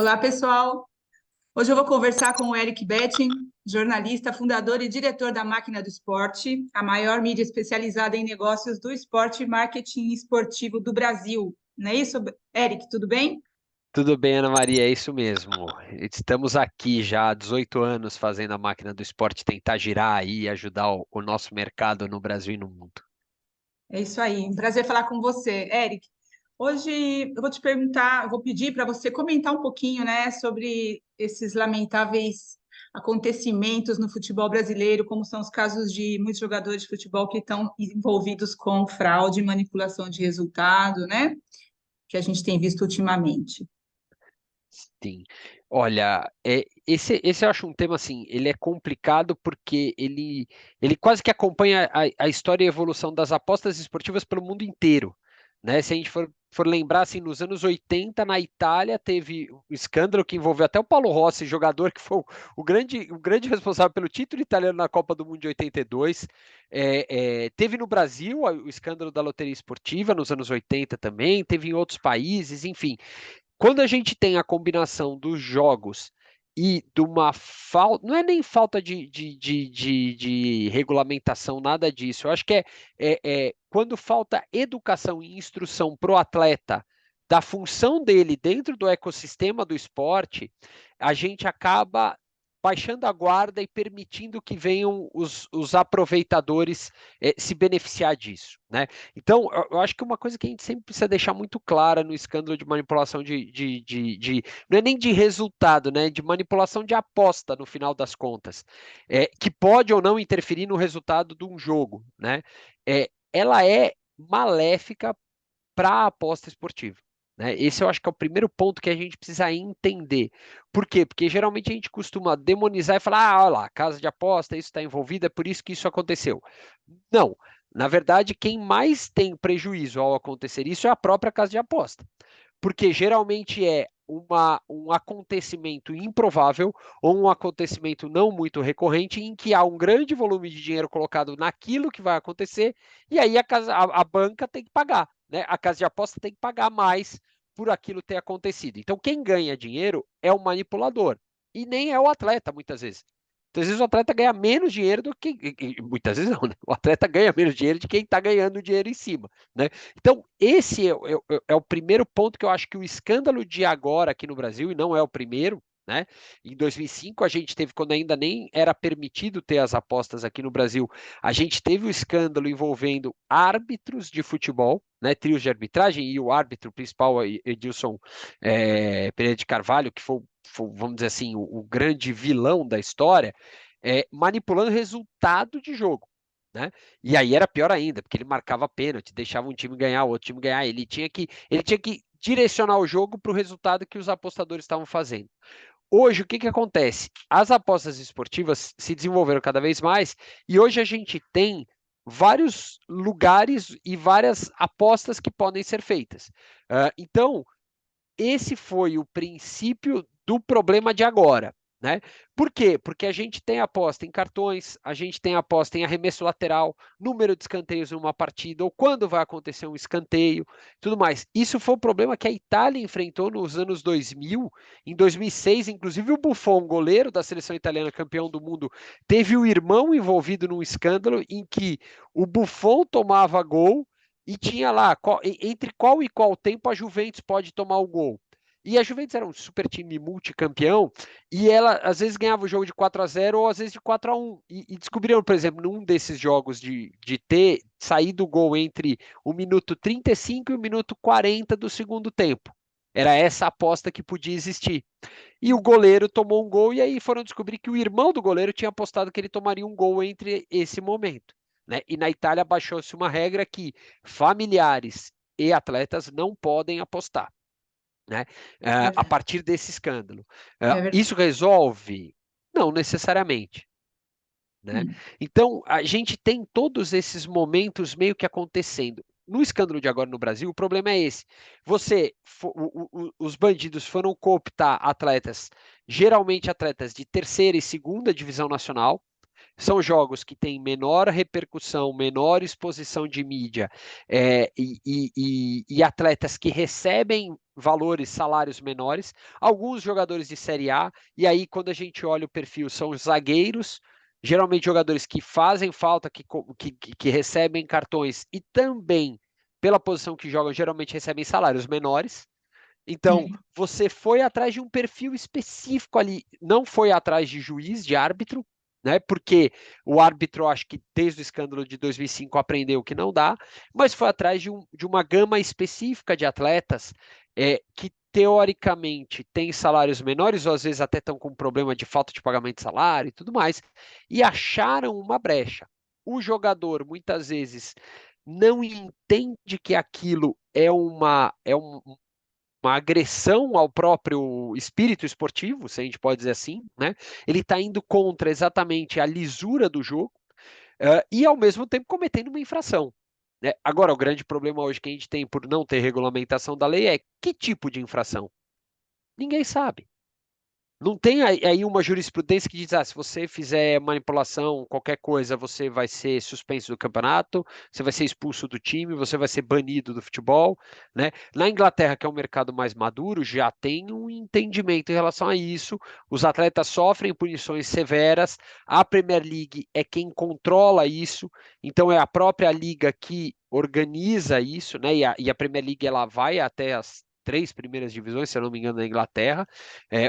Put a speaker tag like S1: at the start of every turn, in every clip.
S1: Olá, pessoal. Hoje eu vou conversar com o Eric Betting, jornalista, fundador e diretor da Máquina do Esporte, a maior mídia especializada em negócios do esporte e marketing esportivo do Brasil. Não é isso, Eric? Tudo bem?
S2: Tudo bem, Ana Maria, é isso mesmo. Estamos aqui já há 18 anos fazendo a máquina do esporte tentar girar aí e ajudar o nosso mercado no Brasil e no mundo.
S1: É isso aí. Um prazer falar com você, Eric. Hoje eu vou te perguntar, eu vou pedir para você comentar um pouquinho, né, sobre esses lamentáveis acontecimentos no futebol brasileiro, como são os casos de muitos jogadores de futebol que estão envolvidos com fraude, manipulação de resultado, né, que a gente tem visto ultimamente.
S2: Sim. Olha, esse eu acho um tema assim, ele é complicado porque ele quase que acompanha a história e a evolução das apostas esportivas pelo mundo inteiro, né? Se a gente for lembrar, assim, nos anos 80, na Itália, teve um escândalo que envolveu até o Paulo Rossi, jogador que foi o grande responsável pelo título italiano na Copa do Mundo de 82. Teve no Brasil o escândalo da loteria esportiva nos anos 80 também, teve em outros países, enfim. Quando a gente tem a combinação dos jogos e de uma falta, não é nem falta de regulamentação, nada disso. Eu acho que quando falta educação e instrução para o atleta da função dele dentro do ecossistema do esporte, a gente acaba baixando a guarda e permitindo que venham os aproveitadores se beneficiar disso, né? Então, eu acho que uma coisa que a gente sempre precisa deixar muito clara no escândalo de manipulação não é nem de resultado, né? De manipulação de aposta, no final das contas, que pode ou não interferir no resultado de um jogo, né? Ela é maléfica para a aposta esportiva, né? Esse eu acho que é o primeiro ponto que a gente precisa entender. Por quê? Porque geralmente a gente costuma demonizar e falar, olha lá, casa de aposta, isso está envolvido, é por isso que isso aconteceu. Não. Na verdade, quem mais tem prejuízo ao acontecer isso é a própria casa de aposta, porque geralmente é um acontecimento improvável ou um acontecimento não muito recorrente em que há um grande volume de dinheiro colocado naquilo que vai acontecer e aí a banca tem que pagar, né? A casa de aposta tem que pagar mais por aquilo ter acontecido. Então, quem ganha dinheiro é o manipulador e nem é o atleta, muitas vezes. Muitas vezes o atleta ganha menos dinheiro do que. Muitas vezes não, né? O atleta ganha menos dinheiro de quem está ganhando dinheiro em cima, né? Então, esse é o primeiro ponto que eu acho que o escândalo de agora aqui no Brasil, e não é o primeiro, né? Em 2005, a gente teve, quando ainda nem era permitido ter as apostas aqui no Brasil, a gente teve o escândalo envolvendo árbitros de futebol, né? Trios de arbitragem, e o árbitro principal, Edilson Pereira de Carvalho, que foi, vamos dizer assim, o grande vilão da história, manipulando resultado de jogo, né? E aí era pior ainda, porque ele marcava pênalti, deixava um time ganhar, o outro time ganhar. Ele tinha que direcionar o jogo para o resultado que os apostadores estavam fazendo. Hoje, o que acontece? As apostas esportivas se desenvolveram cada vez mais e hoje a gente tem vários lugares e várias apostas que podem ser feitas. Então, esse foi o princípio do problema de agora, né? Por quê? Porque a gente tem aposta em cartões, a gente tem aposta em arremesso lateral, número de escanteios numa partida, ou quando vai acontecer um escanteio, tudo mais. Isso foi o problema que a Itália enfrentou nos anos 2000. Em 2006, inclusive o Buffon, goleiro da seleção italiana, campeão do mundo, teve o irmão envolvido num escândalo em que o Buffon tomava gol e tinha lá, entre qual e qual tempo a Juventus pode tomar o gol. E a Juventus era um super time multicampeão, e ela às vezes ganhava o jogo de 4-0 ou às vezes de 4-1. E descobriram, por exemplo, num desses jogos de ter saído o gol entre o minuto 35 e o minuto 40 do segundo tempo. Era essa aposta que podia existir. E o goleiro tomou um gol, e aí foram descobrir que o irmão do goleiro tinha apostado que ele tomaria um gol entre esse momento, né? E na Itália baixou-se uma regra que familiares e atletas não podem apostar, né? A
S1: É,
S2: partir desse escândalo.
S1: é verdade.
S2: Isso resolve? Não necessariamente, né?
S1: Hum.
S2: Então, a gente tem todos esses momentos meio que acontecendo. No escândalo de agora no Brasil, o problema é esse. Os bandidos foram cooptar atletas, geralmente atletas de terceira e segunda divisão nacional, são jogos que têm menor repercussão, menor exposição de mídia, e atletas que recebem valores, salários menores, alguns jogadores de Série A, e aí quando a gente olha o perfil, são os zagueiros, geralmente jogadores que fazem falta, que recebem cartões e também, pela posição que jogam, geralmente recebem salários menores. Então,
S1: Sim.
S2: você foi atrás de um perfil específico ali, não foi atrás de juiz, de árbitro, né? Porque o árbitro, acho que desde o escândalo de 2005 aprendeu que não dá, mas foi atrás de uma gama específica de atletas que teoricamente têm salários menores, ou às vezes até estão com problema de falta de pagamento de salário e tudo mais, e acharam uma brecha. O jogador, muitas vezes, não entende que aquilo uma agressão ao próprio espírito esportivo, se a gente pode dizer assim, né? Ele está indo contra exatamente a lisura do jogo, e ao mesmo tempo cometendo uma infração, né? Agora, o grande problema hoje que a gente tem por não ter regulamentação da lei é que tipo de infração? Ninguém sabe. Não tem aí uma jurisprudência que diz, se você fizer manipulação, qualquer coisa, você vai ser suspenso do campeonato, você vai ser expulso do time, você vai ser banido do futebol, né? Na Inglaterra, que é um mercado mais maduro, já tem um entendimento em relação a isso. Os atletas sofrem punições severas, a Premier League é quem controla isso, então é a própria liga que organiza isso, né? E a Premier League ela vai até as 3 primeiras divisões, se eu não me engano, na Inglaterra,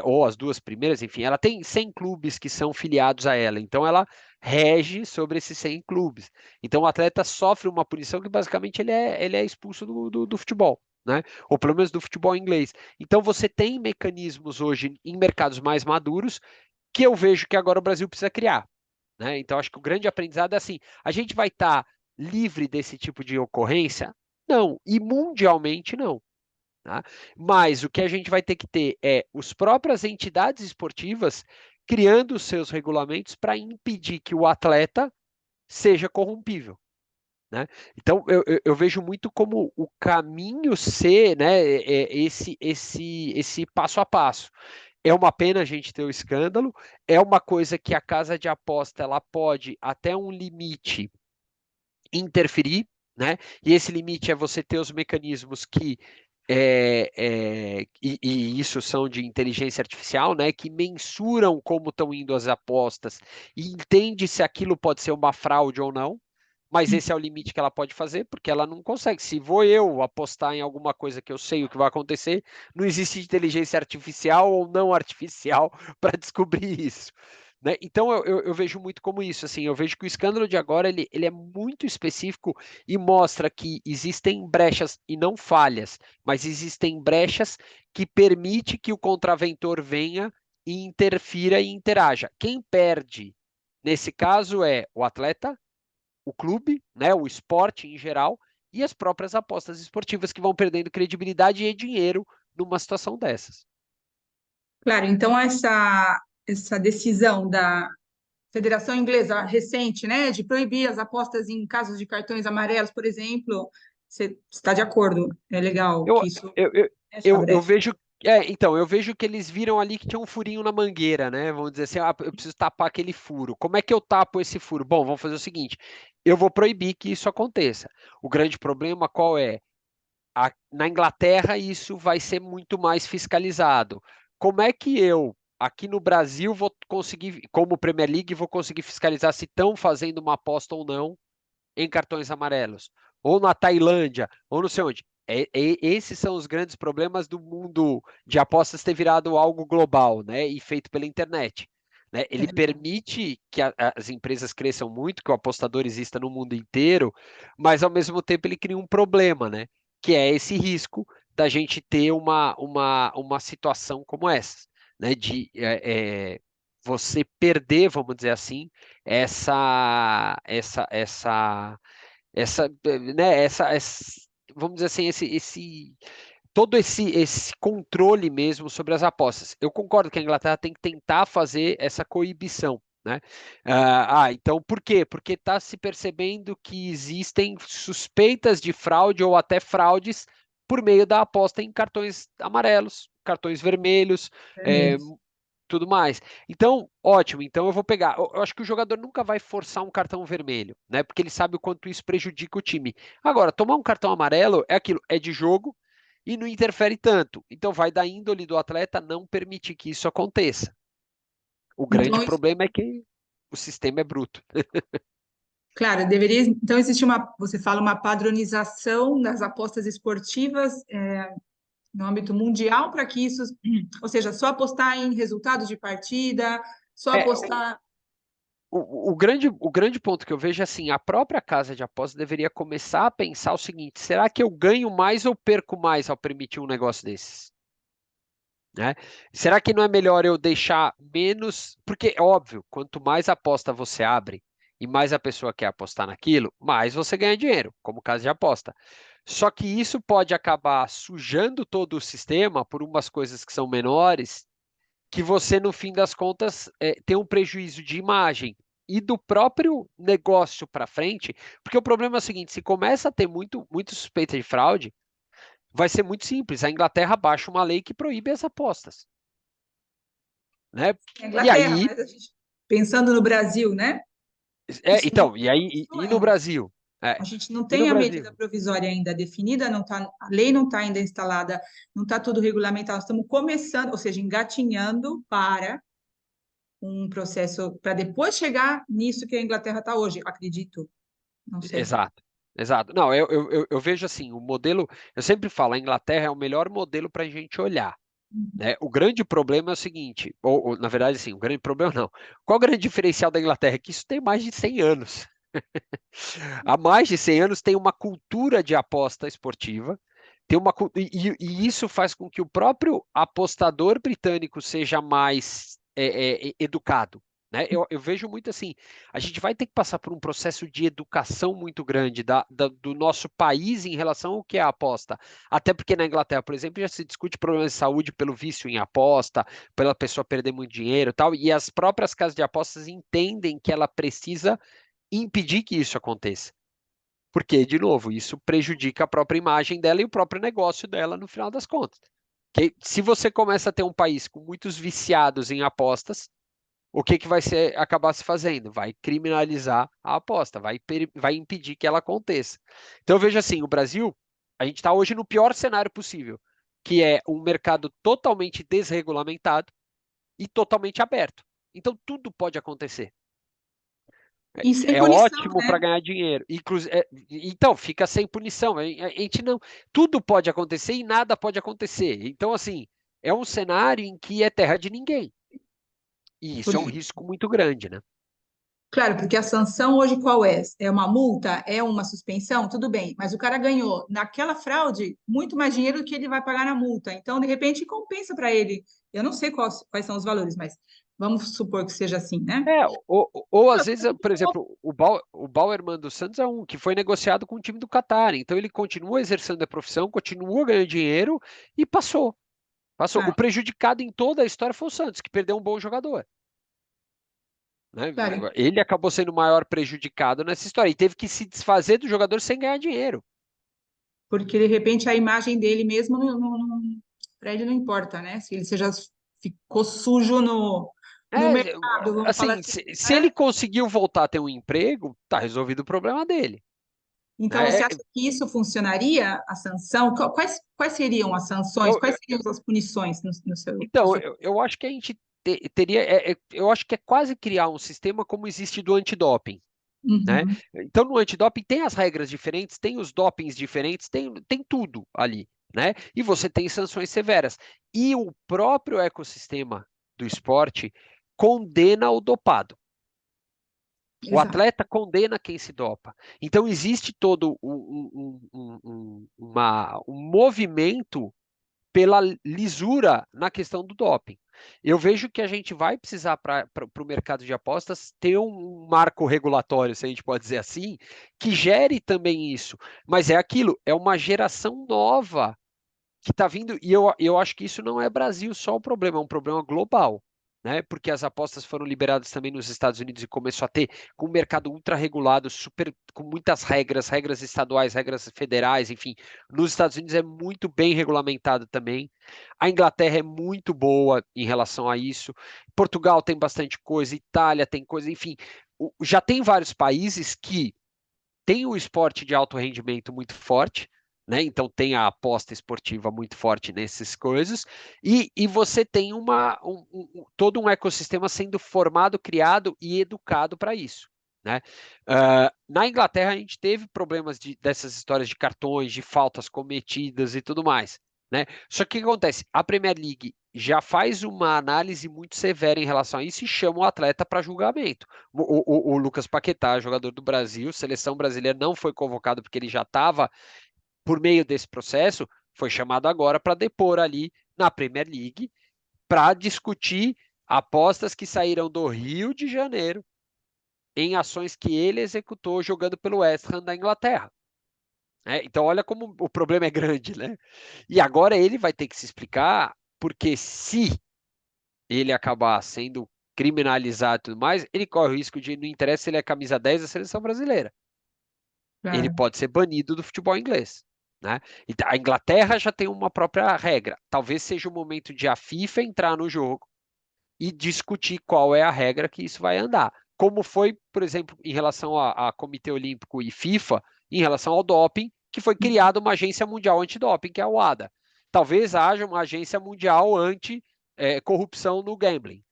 S2: ou as 2 primeiras, enfim, ela tem 100 clubes que são filiados a ela, então ela rege sobre esses 100 clubes. Então o atleta sofre uma punição que basicamente ele é expulso do futebol, né? Ou pelo menos do futebol inglês. Então você tem mecanismos hoje em mercados mais maduros que eu vejo que agora o Brasil precisa criar, né? Então acho que o grande aprendizado é assim, a gente vai estar livre desse tipo de ocorrência? Não, e mundialmente não. Tá? Mas o que a gente vai ter que ter é as próprias entidades esportivas criando os seus regulamentos para impedir que o atleta seja corrompível. Né? Então, eu vejo muito como o caminho ser, né, esse passo a passo. É uma pena a gente ter o escândalo, é uma coisa que a casa de aposta ela pode, até um limite, interferir, né? E esse limite é você ter os mecanismos que e isso são de inteligência artificial, né? Que mensuram como estão indo as apostas e entende se aquilo pode ser uma fraude ou não. Mas esse é o limite que ela pode fazer, porque ela não consegue. Se vou eu apostar em alguma coisa que eu sei o que vai acontecer, não existe inteligência artificial ou não artificial para descobrir isso. Né? Então eu vejo muito como isso, assim, eu vejo que o escândalo de agora ele é muito específico e mostra que existem brechas e não falhas, mas existem brechas que permite que o contraventor venha e interfira e interaja. Quem perde nesse caso é o atleta, o clube, né, o esporte em geral e as próprias apostas esportivas que vão perdendo credibilidade e dinheiro numa situação dessas.
S1: Claro, então essa decisão da Federação Inglesa recente, né, de proibir as apostas em casos de cartões amarelos, por exemplo, você está de acordo? É legal
S2: Eu,
S1: que isso
S2: eu, eu,
S1: feche a
S2: eu
S1: brecha.
S2: vejo. Então, eu vejo que eles viram ali que tinha um furinho na mangueira, né? Vamos dizer assim, eu preciso tapar aquele furo. Como é que eu tapo esse furo? Bom, vamos fazer o seguinte: eu vou proibir que isso aconteça. O grande problema qual é? Na Inglaterra, isso vai ser muito mais fiscalizado. Como é que eu, aqui no Brasil, vou conseguir, como Premier League, vou conseguir fiscalizar se estão fazendo uma aposta ou não em cartões amarelos? Ou na Tailândia, ou não sei onde. Esses são os grandes problemas do mundo de apostas ter virado algo global, né? E feito pela internet. Né?
S1: É
S2: Ele
S1: verdade.
S2: permite que as empresas cresçam muito, que o apostador exista no mundo inteiro, mas ao mesmo tempo ele cria um problema, né? Que é esse risco da gente ter uma situação como essa, né? De você perder, vamos dizer assim, vamos dizer assim, todo esse controle mesmo sobre as apostas. Eu concordo que a Inglaterra tem que tentar fazer essa coibição, né? Então por quê? Porque está se percebendo que existem suspeitas de fraude ou até fraudes por meio da aposta em cartões amarelos, cartões vermelhos, é,
S1: Vermelhos.
S2: tudo mais. Então, ótimo. Então eu vou pegar. Eu acho que o jogador nunca vai forçar um cartão vermelho, né? Porque ele sabe o quanto isso prejudica o time. Agora, tomar um cartão amarelo é aquilo, é de jogo e não interfere tanto. Então vai da índole do atleta não permitir que isso aconteça. O grande
S1: Então,
S2: problema é que o sistema é bruto.
S1: claro, deveria então existir uma, você fala, uma padronização das apostas esportivas no âmbito mundial para que isso, ou seja, só apostar em resultados de partida, só
S2: É,
S1: apostar.
S2: o grande ponto que eu vejo é assim, a própria casa de apostas deveria começar a pensar o seguinte: será que eu ganho mais ou perco mais ao permitir um negócio desses? Né? Será que não é melhor eu deixar menos? Porque, é óbvio, quanto mais aposta você abre e mais a pessoa quer apostar naquilo, mais você ganha dinheiro, como casa de aposta. Só que isso pode acabar sujando todo o sistema por umas coisas que são menores, que você, no fim das contas, tem um prejuízo de imagem e do próprio negócio para frente, porque o problema é o seguinte: se começa a ter muito suspeita de fraude, vai ser muito simples. A Inglaterra baixa uma lei que proíbe as apostas, né?
S1: Na
S2: E
S1: Inglaterra,
S2: aí,
S1: mas a gente, pensando no Brasil, né?
S2: é,
S1: Isso não,
S2: então, e aí,
S1: isso
S2: e no Brasil?
S1: a gente não
S2: E no
S1: tem a medida
S2: Brasil?
S1: provisória ainda definida, não tá, a lei não está ainda instalada, não está tudo regulamentado. Nós estamos começando, ou seja, engatinhando para um processo para depois chegar nisso que a Inglaterra está hoje, acredito, não sei.
S2: Exato, exato. Não, eu vejo assim, o modelo, eu sempre falo, a Inglaterra é o melhor modelo para a gente olhar. Né? O grande problema é o seguinte, ou, na verdade, assim, o grande problema não. Qual o grande diferencial da Inglaterra? É que isso tem mais de 100 anos. Há mais de 100 anos tem uma cultura de aposta esportiva, e isso faz com que o próprio apostador britânico seja mais educado. Né? Eu vejo muito assim, a gente vai ter que passar por um processo de educação muito grande do nosso país em relação ao que é a aposta. Até porque na Inglaterra, por exemplo, já se discute problemas de saúde pelo vício em aposta, pela pessoa perder muito dinheiro e tal, e as próprias casas de apostas entendem que ela precisa impedir que isso aconteça. Porque, de novo, isso prejudica a própria imagem dela e o próprio negócio dela no final das contas. Que, se você começa a ter um país com muitos viciados em apostas, o que vai acabar se fazendo? Vai criminalizar a aposta, vai impedir que ela aconteça. Então, eu vejo assim, o Brasil, a gente está hoje no pior cenário possível, que é um mercado totalmente desregulamentado e totalmente aberto. Então, tudo pode acontecer.
S1: E sem
S2: É
S1: punição,
S2: ótimo para
S1: né?
S2: ganhar dinheiro. Então, fica sem punição. A gente não. Tudo pode acontecer e nada pode acontecer. Então, assim, é um cenário em que é terra de ninguém. E isso é um
S1: Porque,
S2: risco muito grande, né?
S1: claro, porque a sanção hoje qual é? É uma multa? É uma suspensão? Tudo bem, mas o cara ganhou naquela fraude muito mais dinheiro do que ele vai pagar na multa. Então, de repente, compensa para ele. Eu não sei quais são os valores, mas vamos supor que seja assim, né?
S2: Ou às vezes, por exemplo, o Bauerman dos Santos é um que foi negociado com o time do Qatar. Então ele continua exercendo a profissão, continua ganhando dinheiro e passou. Passou. O
S1: Claro,
S2: prejudicado em toda a história foi o Santos, que perdeu um bom jogador. Né?
S1: claro.
S2: Ele acabou sendo o maior prejudicado nessa história e teve que se desfazer do jogador sem ganhar dinheiro.
S1: Porque de repente a imagem dele mesmo para ele não importa, né? Se ele já ficou sujo no
S2: É,
S1: mercado, vamos falar
S2: assim,
S1: assim,
S2: se
S1: né?
S2: ele conseguiu voltar a ter um emprego, tá resolvido o problema dele.
S1: Então, você
S2: Né?
S1: acha que isso funcionaria, a sanção? Quais seriam as sanções?
S2: Eu,
S1: Quais seriam as punições no seu, na
S2: então,
S1: sua...
S2: eu acho que a gente teria, eu acho que é quase criar um sistema como existe do antidoping. Né?
S1: Uhum.
S2: Então, no antidoping tem as regras diferentes, tem os dopings diferentes, tem tudo ali, né? E você tem sanções severas. E o próprio ecossistema do esporte condena o dopado. O
S1: Exato.
S2: atleta condena quem se dopa. Então, existe todo um movimento pela lisura na questão do doping. Eu vejo que a gente vai precisar, para o mercado de apostas, ter um marco regulatório, se a gente pode dizer assim, que gere também isso. Mas é aquilo, é uma geração nova que está vindo, e eu acho que isso não é Brasil só o problema, é um problema global. né? Porque as apostas foram liberadas também nos Estados Unidos e começou a ter com um mercado ultra regulado, super, com muitas regras, regras estaduais, regras federais, enfim. Nos Estados Unidos é muito bem regulamentado também. A Inglaterra é muito boa em relação a isso. Portugal tem bastante coisa, Itália tem coisa, enfim. Já tem vários países que têm o esporte de alto rendimento muito forte, né? Então tem a aposta esportiva muito forte nessas coisas, e você tem todo um ecossistema sendo formado, criado e educado para isso. Né? Na Inglaterra, a gente teve problemas dessas histórias de cartões, de faltas cometidas e tudo mais. Né? Só que o que acontece? A Premier League já faz uma análise muito severa em relação a isso e chama o atleta para julgamento. O Lucas Paquetá, jogador do Brasil, seleção brasileira, não foi convocado porque ele já estava por meio desse processo, foi chamado agora para depor ali na Premier League para discutir apostas que saíram do Rio de Janeiro em ações que ele executou jogando pelo West Ham da Inglaterra. Então, olha como o problema é grande, né? E agora ele vai ter que se explicar, porque se ele acabar sendo criminalizado e tudo mais, ele corre o risco de, não interessa se ele é camisa 10 da seleção brasileira. Ele
S1: Claro.
S2: pode ser banido do futebol inglês. Né? Então, a Inglaterra já tem uma própria regra. Talvez seja o momento de a FIFA entrar no jogo e discutir qual é a regra que isso vai andar. Como foi, por exemplo, em relação a Comitê Olímpico e FIFA, em relação ao doping, que foi criada uma agência mundial antidoping, que é a WADA. Talvez haja uma agência mundial anti-corrupção no gambling.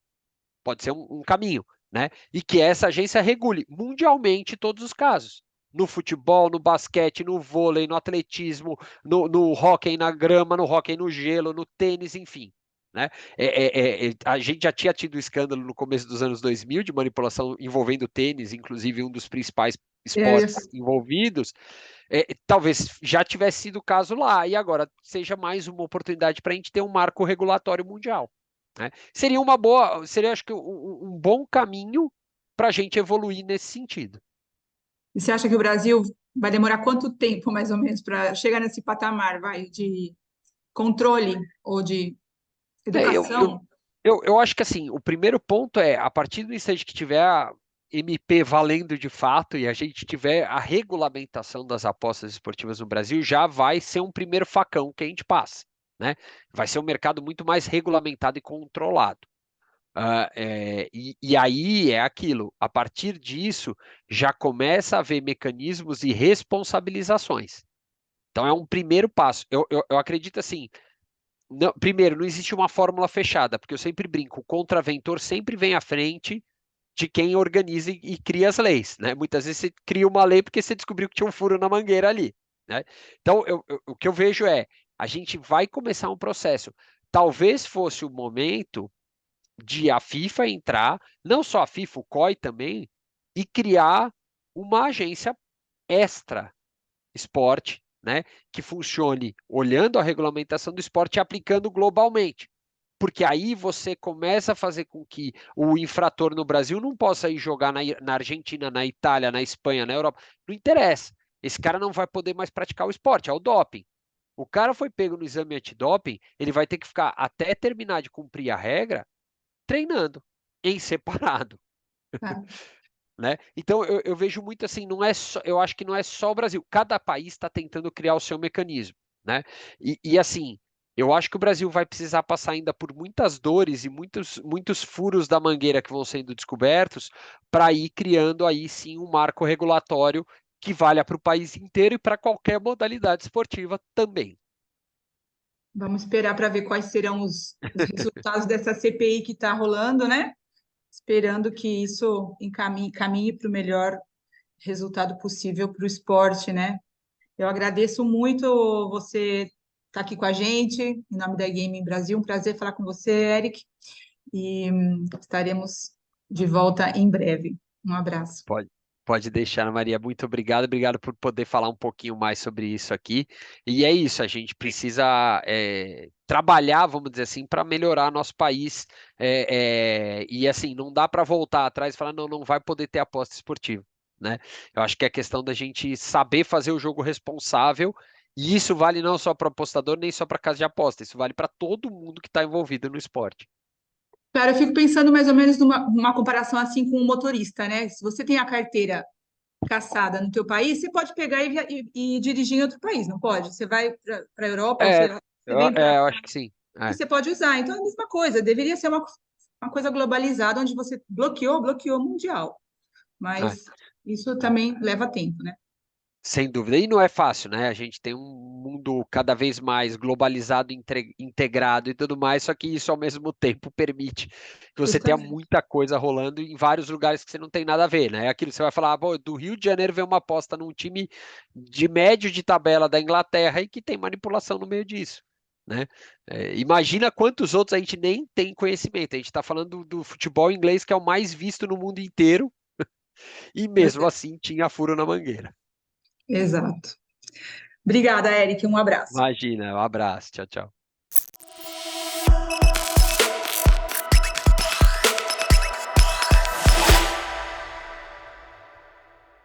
S2: Pode ser um caminho, né? E que essa agência regule mundialmente todos os casos. No futebol, no basquete, no vôlei, no atletismo, no hóquei na grama, no hóquei no gelo, no tênis, enfim. Né? A gente já tinha tido escândalo no começo dos anos 2000 de manipulação envolvendo tênis, inclusive um dos principais
S1: É,
S2: esportes envolvidos. Talvez já tivesse sido o caso lá, e agora seja mais uma oportunidade para a gente ter um marco regulatório mundial. Né? Seria acho que um bom caminho para a gente evoluir nesse sentido.
S1: e você acha que o Brasil vai demorar quanto tempo, mais ou menos, para chegar nesse patamar, vai, de controle ou de
S2: É, eu, eu,
S1: educação?
S2: eu acho que assim, o primeiro ponto é, a partir do instante que tiver a MP valendo de fato e a gente tiver a regulamentação das apostas esportivas no Brasil, já vai ser um primeiro facão que a gente passa. Né? Vai ser um mercado muito mais regulamentado e controlado. E aí é aquilo, a partir disso já começa a haver mecanismos e responsabilizações. Então é um primeiro passo. Eu acredito assim, primeiro, não existe uma fórmula fechada, porque eu sempre brinco, o contraventor sempre vem à frente de quem organiza e cria as leis. Né? Muitas vezes você cria uma lei porque você descobriu que tinha um furo na mangueira ali. Né? Então o que eu vejo é, a gente vai começar um processo. Talvez fosse o momento de a FIFA entrar, não só a FIFA, o COI também, e criar uma agência extra esporte, né, que funcione olhando a regulamentação do esporte e aplicando globalmente. Porque aí você começa a fazer com que o infrator no Brasil não possa ir jogar na Argentina, na Itália, na Espanha, na Europa. Não interessa. Esse cara não vai poder mais praticar o esporte, é o doping. O cara foi pego no exame antidoping, ele vai ter que ficar até terminar de cumprir a regra treinando em separado.
S1: Tá?
S2: Né? Então eu vejo muito assim, eu acho que não é só o Brasil, cada país está tentando criar o seu mecanismo. Né? E assim, eu acho que o Brasil vai precisar passar ainda por muitas dores e muitos furos da mangueira que vão sendo descobertos para ir criando aí sim um marco regulatório que valha para o país inteiro e para qualquer modalidade esportiva também.
S1: Vamos esperar para ver quais serão os resultados dessa CPI que está rolando, né? Esperando que isso caminhe para o melhor resultado possível para o esporte, né? Eu agradeço muito você estar aqui com a gente, em nome da Gaming Brasil. Um prazer falar com você, Eric, e estaremos de volta em breve. Um abraço.
S2: Pode, pode deixar, Maria. Muito obrigado. Obrigado por poder falar um pouquinho mais sobre isso aqui. E é isso, a gente precisa trabalhar, vamos dizer assim, para melhorar nosso país. E assim, não dá para voltar atrás e falar, não, não vai poder ter aposta esportiva. Né? Eu acho que é questão da gente saber fazer o jogo responsável. E isso vale não só para o apostador, nem só para casa de aposta. Isso vale para todo mundo que está envolvido no esporte.
S1: Cara, eu fico pensando mais ou menos numa comparação assim com o motorista, né? Se você tem a carteira caçada no teu país, você pode pegar e dirigir em outro país, não pode? Você vai para a Europa, ou
S2: É,
S1: você vem para.
S2: eu acho que sim.
S1: E
S2: É,
S1: você pode usar. Então é a mesma coisa, deveria ser uma coisa globalizada, onde você bloqueou mundial.
S2: é.
S1: Mas isso também leva tempo, né?
S2: Sem dúvida. E não é fácil, né? A gente tem um mundo cada vez mais globalizado, integrado e tudo mais, só que isso ao mesmo tempo permite que você tenha
S1: Justamente.
S2: muita coisa rolando em vários lugares que você não tem nada a ver, né? Aquilo você vai falar, pô, do Rio de Janeiro vem uma aposta num time de médio de tabela da Inglaterra e que tem manipulação no meio disso. Né? Imagina quantos outros a gente nem tem conhecimento. A gente está falando do futebol inglês, que é o mais visto no mundo inteiro, e mesmo assim tinha furo na mangueira.
S1: Exato. Obrigada, Eric. Um abraço.
S2: Imagina, um abraço, tchau, tchau.